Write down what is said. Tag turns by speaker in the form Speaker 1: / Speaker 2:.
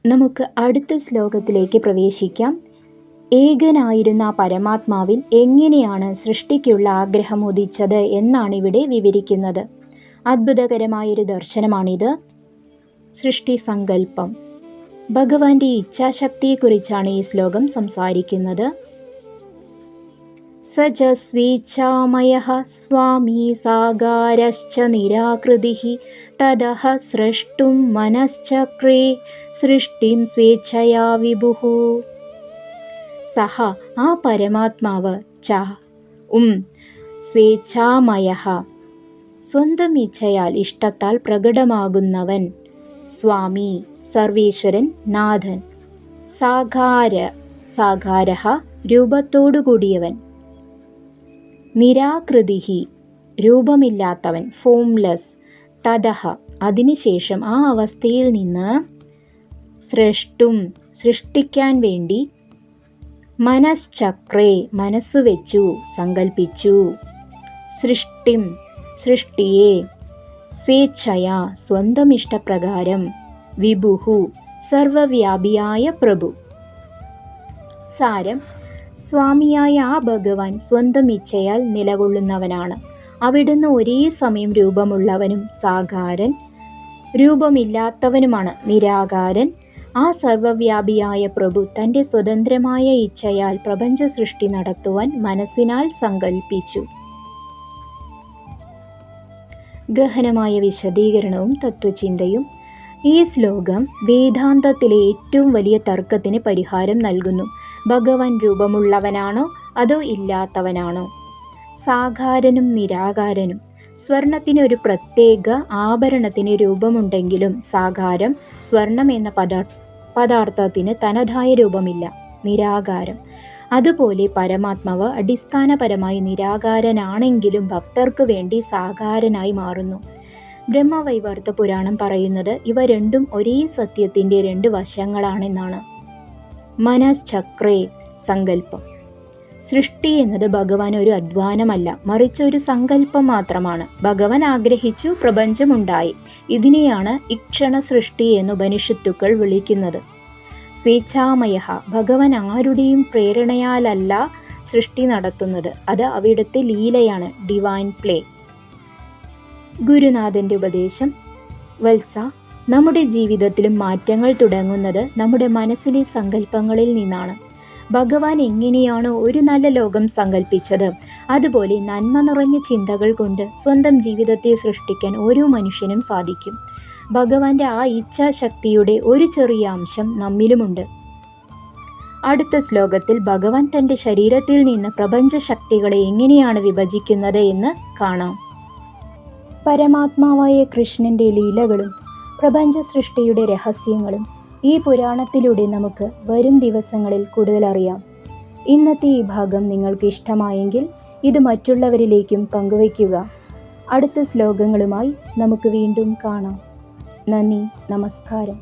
Speaker 1: നമുക്ക് അടുത്ത ശ്ലോകത്തിലേക്ക് പ്രവേശിക്കാം. ഏകനായിരുന്ന പരമാത്മാവിൽ എങ്ങനെയാണ് സൃഷ്ടിക്കുള്ള ആഗ്രഹം ഉദിച്ചത് എന്നാണ് ഇവിടെ വിവരിക്കുന്നത്. അത്ഭുതകരമായൊരു ദർശനമാണിത്. സൃഷ്ടി സങ്കല്പം. ഭഗവാന്റെ ഇച്ഛാശക്തിയെക്കുറിച്ചാണ് ഈ ശ്ലോകം സംസാരിക്കുന്നത്. സജസ്വേച്ഛാമയഃ സ്വാമി സാകാരശ്ച നിരാകൃതിഃ തതഃ സ്രഷ്ടും മനശ്ചക്രേ സൃഷ്ടിം സ്വേച്ഛയാ വിഭുഃ. സഹ ആ പരമാത്മാവ് ച സ്വേച്ഛാമയഃ സ്വന്തം ഇച്ഛയാൽ ഇഷ്ടത്താൽ പ്രകടമാകുന്നവൻ, സ്വാമി സർവേശ്വരൻ നാഥൻ, സാകാരഃ രൂപത്തോടുകൂടിയവൻ, നിരാകൃതിഃ രൂപമില്ലാത്തവൻ, ഫോംലെസ്, തതഃ അതിനുശേഷം ആ അവസ്ഥയിൽ നിന്ന് സ്രഷ്ടും സൃഷ്ടിക്കാൻ വേണ്ടി, മനശ്ചക്രേ മനസ്സുവെച്ചു സങ്കൽപ്പിച്ചു, സൃഷ്ടിം സൃഷ്ടിയെ, സ്വേച്ഛയാ സ്വന്തം ഇഷ്ടപ്രകാരം, വിഭുഹു സർവവ്യാപിയായ പ്രഭു. സാരം: സ്വാമിയായ ആ ഭഗവാൻ സ്വന്തം ഇച്ഛയാൽ നിലകൊള്ളുന്നവനാണ്. അവിടുന്ന് ഒരേ സമയം രൂപമുള്ളവനും സാകാരൻ, രൂപമില്ലാത്തവനുമാണ് നിരാകാരൻ. ആ സർവവ്യാപിയായ പ്രഭു തൻ്റെ സ്വതന്ത്രമായ ഇച്ഛയാൽ പ്രപഞ്ച സൃഷ്ടി നടത്തുവാൻ മനസ്സിനാൽ സങ്കൽപ്പിച്ചു. ഗഹനമായ വിശദീകരണവും തത്വചിന്തയും. ഈ ശ്ലോകം വേദാന്തത്തിലെ ഏറ്റവും വലിയ തർക്കത്തിന് പരിഹാരം നൽകുന്നു. ഭഗവാൻ രൂപമുള്ളവനാണോ അതോ ഇല്ലാത്തവനാണോ? സാകാരനും നിരാകാരനും. സ്വർണത്തിന് ഒരു പ്രത്യേക ആഭരണത്തിന് രൂപമുണ്ടെങ്കിലും സാകാരം, സ്വർണം എന്ന പദാർത്ഥത്തിന് തനതായ രൂപമില്ല, നിരാകാരം. അതുപോലെ പരമാത്മാവ് അടിസ്ഥാനപരമായി നിരാകാരനാണെങ്കിലും ഭക്തർക്ക് വേണ്ടി സാകാരനായി മാറുന്നു. ബ്രഹ്മവൈവർത്ത പുരാണം പറയുന്നത് ഇവ രണ്ടും ഒരേ സത്യത്തിൻ്റെ രണ്ട് വശങ്ങളാണെന്നാണ്. മനശ്ചക്രേ സങ്കല്പം. സൃഷ്ടി എന്നത് ഭഗവാൻ ഒരു അധ്വാനമല്ല, മറിച്ച് ഒരു സങ്കല്പം മാത്രമാണ്. ഭഗവാൻ ആഗ്രഹിച്ചു, പ്രപഞ്ചമുണ്ടായി. ഇതിനെയാണ് ഇക്ഷണ സൃഷ്ടി എന്ന് ഉപനിഷത്തുക്കൾ വിളിക്കുന്നത്. സ്വേച്ഛാമയഃ ഭഗവാൻ ആരുടെയും പ്രേരണയാലല്ല സൃഷ്ടി നടത്തുന്നത്. അത് അവിടുത്തെ ലീലയാണ്, ഡിവൈൻ പ്ലേ. ഗുരുനാഥൻ്റെ ഉപദേശം: വത്സ, നമ്മുടെ ജീവിതത്തിലും മാറ്റങ്ങൾ തുടങ്ങുന്നത് നമ്മുടെ മനസ്സിലെ സങ്കല്പങ്ങളിൽ നിന്നാണ്. ഭഗവാൻ എങ്ങനെയാണോ ഒരു നല്ല ലോകം സങ്കല്പിച്ചത്, അതുപോലെ നന്മ നിറഞ്ഞ ചിന്തകൾ കൊണ്ട് സ്വന്തം ജീവിതത്തെ സൃഷ്ടിക്കാൻ ഓരോ മനുഷ്യനും സാധിക്കും. ഭഗവാന്റെ ആ ഇച്ഛാശക്തിയുടെ ഒരു ചെറിയ അംശം നമ്മിലുമുണ്ട്. അടുത്ത ശ്ലോകത്തിൽ ഭഗവാൻ തൻ്റെ ശരീരത്തിൽ നിന്ന് പ്രപഞ്ച ശക്തികളെ എങ്ങനെയാണ് വിഭജിക്കുന്നത് എന്ന് കാണാം. പരമാത്മാവായ കൃഷ്ണൻ്റെ ലീലകളും പ്രപഞ്ച സൃഷ്ടിയുടെ രഹസ്യങ്ങളും ഈ പുരാണത്തിലൂടെ നമുക്ക് വരും ദിവസങ്ങളിൽ കൂടുതൽ അറിയാം. ഇന്നത്തെ ഈ ഭാഗം നിങ്ങൾക്ക് ഇഷ്ടമായെങ്കിൽ ഇത് മറ്റുള്ളവരിലേക്കും പങ്കുവയ്ക്കുക. അടുത്ത ശ്ലോകങ്ങളുമായി നമുക്ക് വീണ്ടും കാണാം. നന്ദി, നമസ്കാരം.